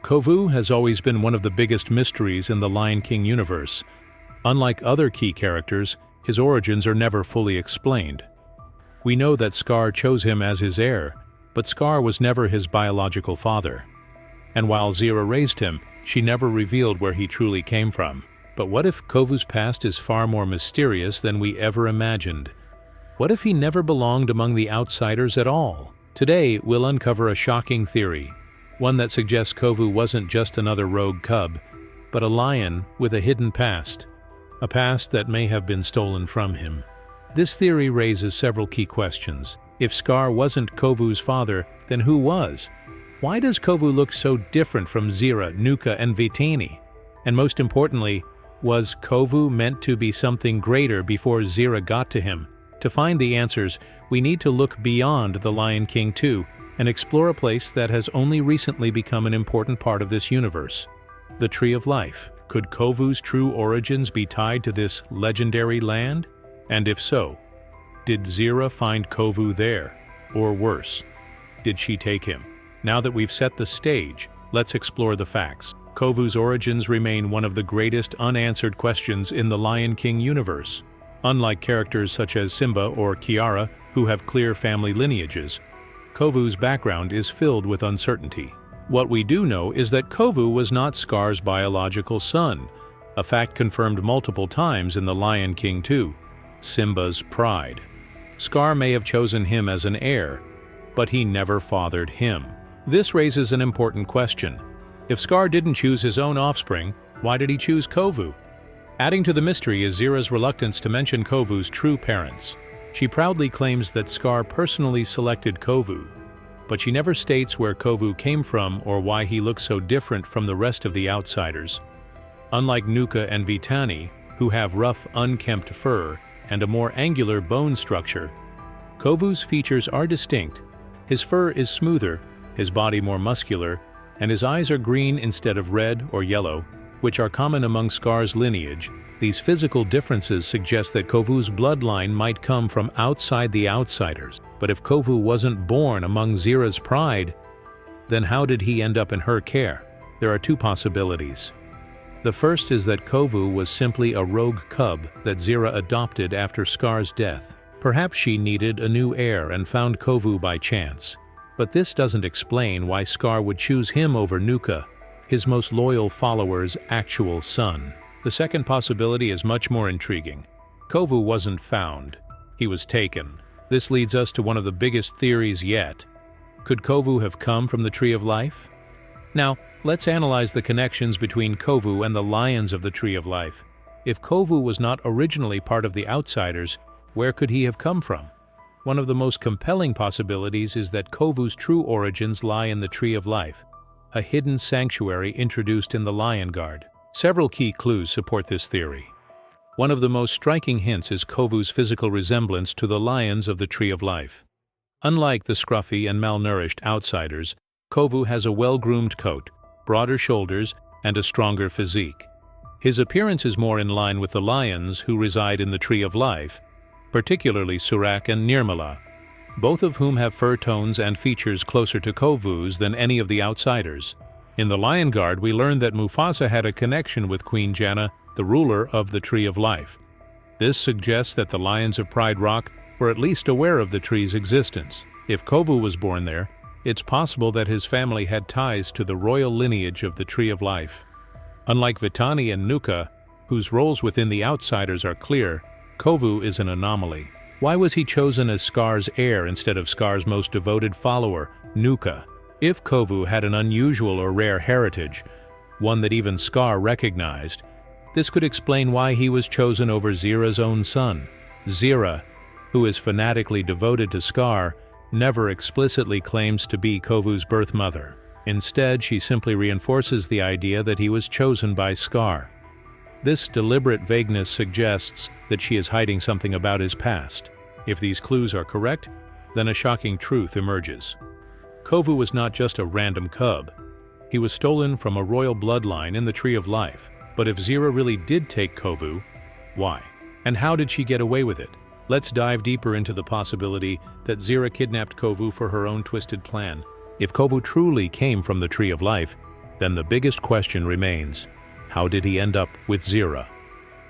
Kovu has always been one of the biggest mysteries in the Lion King universe. Unlike other key characters, his origins are never fully explained. We know that Scar chose him as his heir, but Scar was never his biological father. And while Zira raised him, she never revealed where he truly came from. But what if Kovu's past is far more mysterious than we ever imagined? What if he never belonged among the outsiders at all? Today, we'll uncover a shocking theory, one that suggests Kovu wasn't just another rogue cub, but a lion with a hidden past, a past that may have been stolen from him. This theory raises several key questions. If Scar wasn't Kovu's father, then who was? Why does Kovu look so different from Zira, Nuka, and Vitani? And most importantly, was Kovu meant to be something greater before Zira got to him? To find the answers, we need to look beyond The Lion King 2 and explore a place that has only recently become an important part of this universe: the Tree of Life. Could Kovu's true origins be tied to this legendary land? And if so, did Zira find Kovu there? Or worse, did she take him? Now that we've set the stage, let's explore the facts. Kovu's origins remain one of the greatest unanswered questions in the Lion King universe. Unlike characters such as Simba or Kiara, who have clear family lineages, Kovu's background is filled with uncertainty. What we do know is that Kovu was not Scar's biological son, a fact confirmed multiple times in The Lion King 2, Simba's pride. Scar may have chosen him as an heir, but he never fathered him. This raises an important question. If Scar didn't choose his own offspring, why did he choose Kovu? Adding to the mystery is Zira's reluctance to mention Kovu's true parents. She proudly claims that Scar personally selected Kovu, but she never states where Kovu came from or why he looks so different from the rest of the outsiders. Unlike Nuka and Vitani, who have rough, unkempt fur and a more angular bone structure, Kovu's features are distinct. His fur is smoother, his body more muscular, and his eyes are green instead of red or yellow, which are common among Scar's lineage. These physical differences suggest that Kovu's bloodline might come from outside the outsiders. But if Kovu wasn't born among Zira's pride, then how did he end up in her care? There are two possibilities. The first is that Kovu was simply a rogue cub that Zira adopted after Scar's death. Perhaps she needed a new heir and found Kovu by chance. But this doesn't explain why Scar would choose him over Nuka, his most loyal follower's actual son. The second possibility is much more intriguing. Kovu wasn't found. He was taken. This leads us to one of the biggest theories yet. Could Kovu have come from the Tree of Life? Now, let's analyze the connections between Kovu and the lions of the Tree of Life. If Kovu was not originally part of the outsiders, where could he have come from? One of the most compelling possibilities is that Kovu's true origins lie in the Tree of Life, a hidden sanctuary introduced in the Lion Guard. Several key clues support this theory. One of the most striking hints is Kovu's physical resemblance to the lions of the Tree of Life. Unlike the scruffy and malnourished outsiders, Kovu has a well-groomed coat, broader shoulders, and a stronger physique. His appearance is more in line with the lions who reside in the Tree of Life, particularly Surak and Nirmala, both of whom have fur tones and features closer to Kovu's than any of the outsiders. In the Lion Guard, we learn that Mufasa had a connection with Queen Janna, the ruler of the Tree of Life. This suggests that the Lions of Pride Rock were at least aware of the tree's existence. If Kovu was born there, it's possible that his family had ties to the royal lineage of the Tree of Life. Unlike Vitani and Nuka, whose roles within the outsiders are clear, Kovu is an anomaly. Why was he chosen as Scar's heir instead of Scar's most devoted follower, Nuka? If Kovu had an unusual or rare heritage, one that even Scar recognized, this could explain why he was chosen over Zira's own son. Zira, who is fanatically devoted to Scar, never explicitly claims to be Kovu's birth mother. Instead, she simply reinforces the idea that he was chosen by Scar. This deliberate vagueness suggests that she is hiding something about his past. If these clues are correct, then a shocking truth emerges. Kovu was not just a random cub. He was stolen from a royal bloodline in the Tree of Life. But if Zira really did take Kovu, why? And how did she get away with it? Let's dive deeper into the possibility that Zira kidnapped Kovu for her own twisted plan. If Kovu truly came from the Tree of Life, Then the biggest question remains, how did he end up with Zira?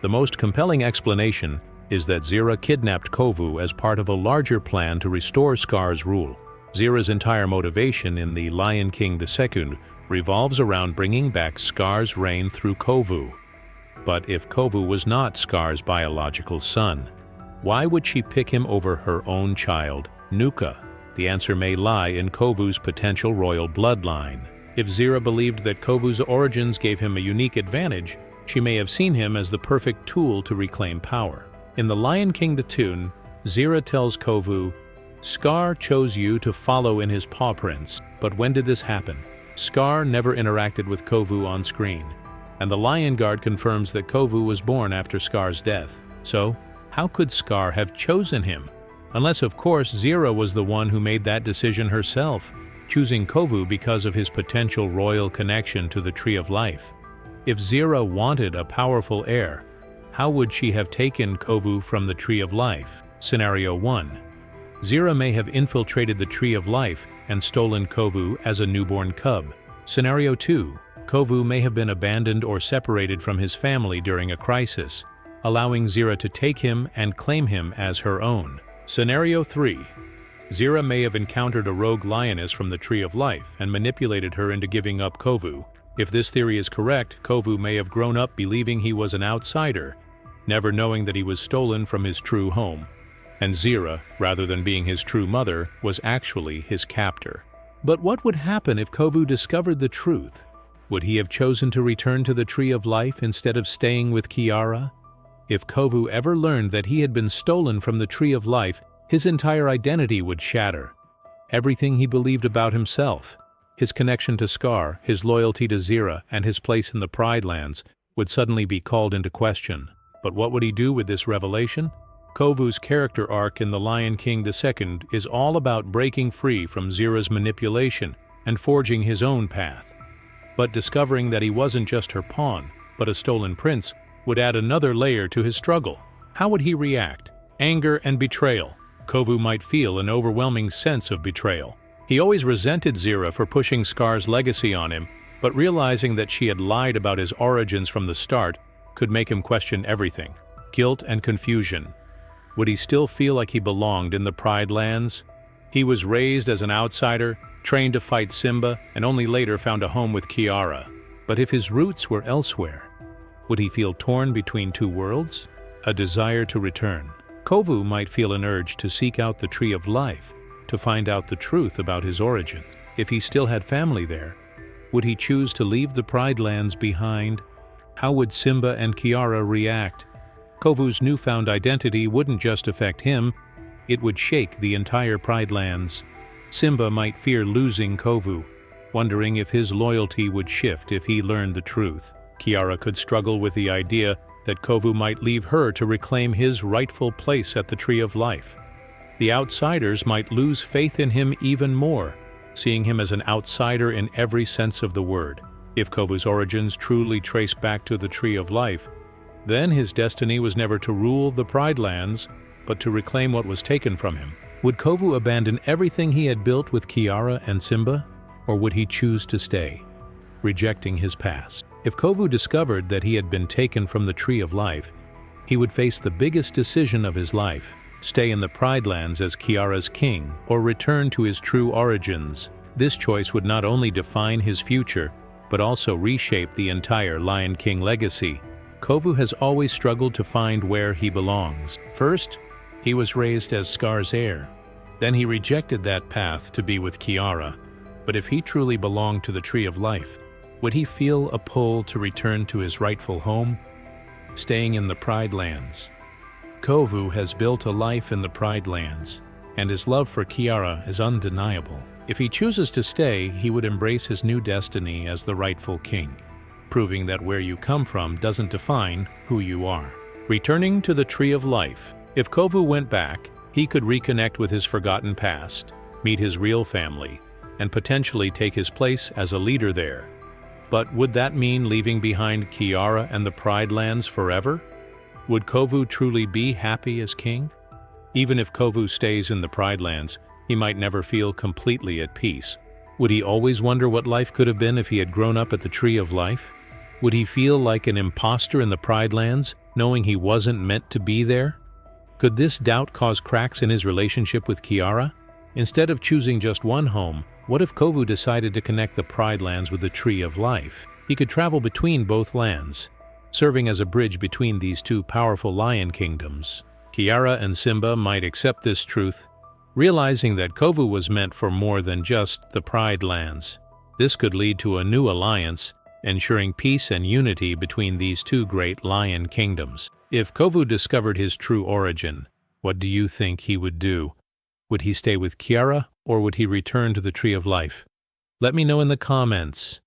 The most compelling explanation is that Zira kidnapped Kovu as part of a larger plan to restore Scar's rule. Zira's entire motivation in The Lion King II revolves around bringing back Scar's reign through Kovu. But if Kovu was not Scar's biological son, why would she pick him over her own child, Nuka? The answer may lie in Kovu's potential royal bloodline. If Zira believed that Kovu's origins gave him a unique advantage, she may have seen him as the perfect tool to reclaim power. In The Lion King the Tune, Zira tells Kovu, "Scar chose you to follow in his paw prints, but when did this happen?" Scar never interacted with Kovu on screen, and the Lion Guard confirms that Kovu was born after Scar's death. So, how could Scar have chosen him? Unless, of course, Zira was the one who made that decision herself, choosing Kovu because of his potential royal connection to the Tree of Life. If Zira wanted a powerful heir, how would she have taken Kovu from the Tree of Life? Scenario 1. Zira may have infiltrated the Tree of Life and stolen Kovu as a newborn cub. Scenario 2. Kovu may have been abandoned or separated from his family during a crisis, allowing Zira to take him and claim him as her own. Scenario 3. Zira may have encountered a rogue lioness from the Tree of Life and manipulated her into giving up Kovu. If this theory is correct, Kovu may have grown up believing he was an outsider, never knowing that he was stolen from his true home. And Zira, rather than being his true mother, was actually his captor. But what would happen if Kovu discovered the truth? Would he have chosen to return to the Tree of Life instead of staying with Kiara? If Kovu ever learned that he had been stolen from the Tree of Life, his entire identity would shatter. Everything he believed about himself, his connection to Scar, his loyalty to Zira, and his place in the Pride Lands would suddenly be called into question. But what would he do with this revelation? Kovu's character arc in The Lion King II is all about breaking free from Zira's manipulation and forging his own path. But discovering that he wasn't just her pawn, but a stolen prince, would add another layer to his struggle. How would he react? Anger and betrayal. Kovu might feel an overwhelming sense of betrayal. He always resented Zira for pushing Scar's legacy on him, but realizing that she had lied about his origins from the start could make him question everything. Guilt and confusion. Would he still feel like he belonged in the Pride Lands? He was raised as an outsider, trained to fight Simba, and only later found a home with Kiara. But if his roots were elsewhere, would he feel torn between two worlds? A desire to return. Kovu might feel an urge to seek out the Tree of Life, to find out the truth about his origins. If he still had family there, would he choose to leave the Pride Lands behind? How would Simba and Kiara react? Kovu's newfound identity wouldn't just affect him, it would shake the entire Pride Lands. Simba might fear losing Kovu, wondering if his loyalty would shift if he learned the truth. Kiara could struggle with the idea that Kovu might leave her to reclaim his rightful place at the Tree of Life. The outsiders might lose faith in him even more, seeing him as an outsider in every sense of the word. If Kovu's origins truly trace back to the Tree of Life, then his destiny was never to rule the Pride Lands, but to reclaim what was taken from him. Would Kovu abandon everything he had built with Kiara and Simba, or would he choose to stay, rejecting his past? If Kovu discovered that he had been taken from the Tree of Life, he would face the biggest decision of his life: stay in the Pride Lands as Kiara's king, or return to his true origins. This choice would not only define his future, but also reshape the entire Lion King legacy. Kovu has always struggled to find where he belongs. First, he was raised as Scar's heir. Then he rejected that path to be with Kiara. But if he truly belonged to the Tree of Life, would he feel a pull to return to his rightful home, staying in the Pride Lands? Kovu has built a life in the Pride Lands, and his love for Kiara is undeniable. If he chooses to stay, he would embrace his new destiny as the rightful king, proving that where you come from doesn't define who you are. Returning to the Tree of Life. If Kovu went back, he could reconnect with his forgotten past, meet his real family, and potentially take his place as a leader there. But would that mean leaving behind Kiara and the Pride Lands forever? Would Kovu truly be happy as king? Even if Kovu stays in the Pride Lands, he might never feel completely at peace. Would he always wonder what life could have been if he had grown up at the Tree of Life? Would he feel like an imposter in the Pride Lands, knowing he wasn't meant to be there? Could this doubt cause cracks in his relationship with Kiara? Instead of choosing just one home, what if Kovu decided to connect the Pride Lands with the Tree of Life? He could travel between both lands, serving as a bridge between these two powerful lion kingdoms. Kiara and Simba might accept this truth, realizing that Kovu was meant for more than just the Pride Lands. This could lead to a new alliance, ensuring peace and unity between these two great lion kingdoms. If Kovu discovered his true origin, what do you think he would do? Would he stay with Kiara, or would he return to the Tree of Life? Let me know in the comments.